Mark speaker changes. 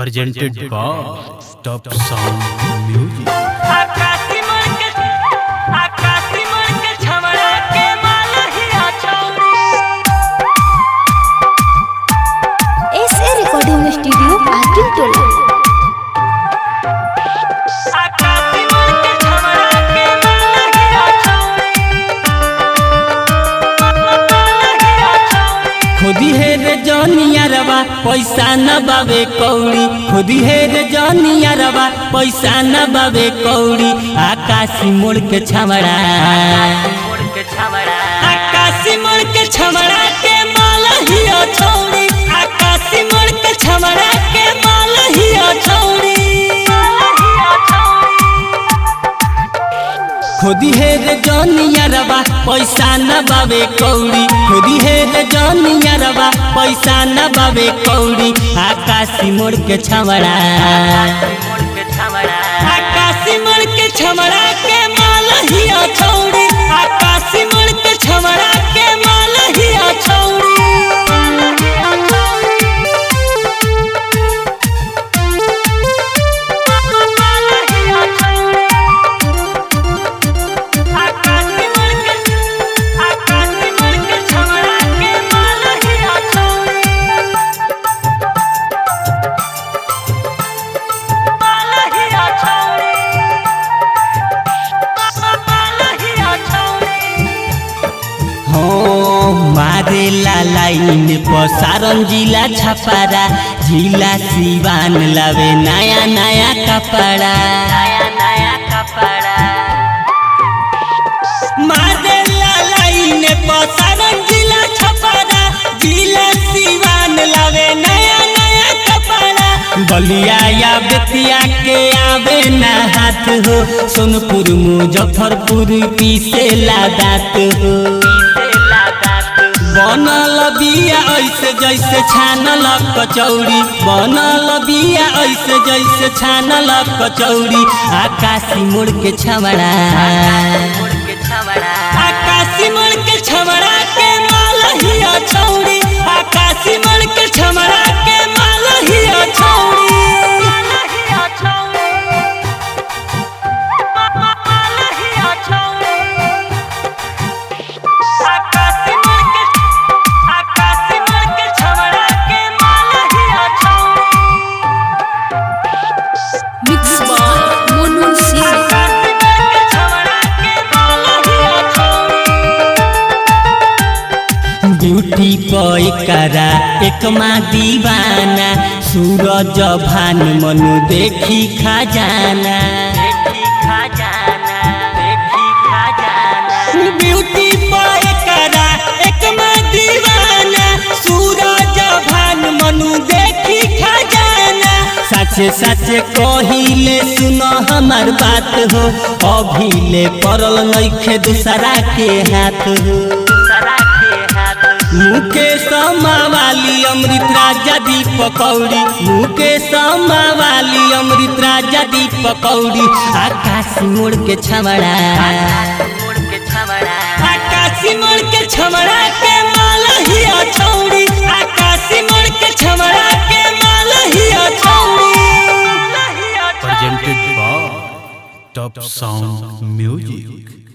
Speaker 1: presented by Top Sound Music.
Speaker 2: SA Recording Studio, Akintola.
Speaker 3: खुदी है रे जनिया रवा पैसा न बाबे कौड़ी खुदी है रे जनिया रवा पैसा न बाबे कौड़ी आकाशी मोड़ के छमड़ा आकाशी मोड़ के छमड़ा के माला हियो छौड़ी आकाशी मोड़ के छमड़ा के माला हियो छौड़ी खुदी है रे जनिया रवा पैसा न बाबे कौड़ी खुदी है रे जनिया रवा पैसा न बाबे कौड़ी आकाशी मोड़ के छमड़ा आकाशी मोड़ के छमड़ा के माला हिया छौड़ी आकाशी मोड़ के छमड़ा के माला हिया छौड़ी मारे लाइन पर सारन जिला छपारा जिला सिवान लावे नया नया कपड़ा मारे लाइन पर सारन जिला छपारा जिला सिवान लावे नया नया कपड़ा बलिया या बेतिया के आवे ना हाथ हो सोनपुर मुजफ्फरपुर पीसे लादात हो बनल बिया ऐसे जैसे छानल कचौड़ी बनल बिया ऐसे जैसे छानल कचौड़ी आकाशी मोड़ के छमड़ा आकाशी मोड़ के छमड़ा के माला हिया छौड़ी आकाशी मोड़ के छमड़ा के माला हिया छौड़ी ब्यूटी पैकरा एक माँ दीवाना सूरज भान मनु देखी खजाना ब्यूटी पैकरा एक माँ दीवाना सूरज भान मनु देखी खजाना सचे सचे कहिले सुनो हमार बात हो अभिले परल नइखे दूसरा के हाथ हो मुकेश वाली अमृत राजा दीपक कौड़ी मुकेश वाली अमृत राजा दीपक कौड़ी आकाशी मोड़ के छमड़ा आकाशी मोड़ के छमड़ा के माला हिया छौड़ी आकाशी मोड़ के छमड़ा के माला हिया छौड़ी
Speaker 1: Presented by Top Sound Music.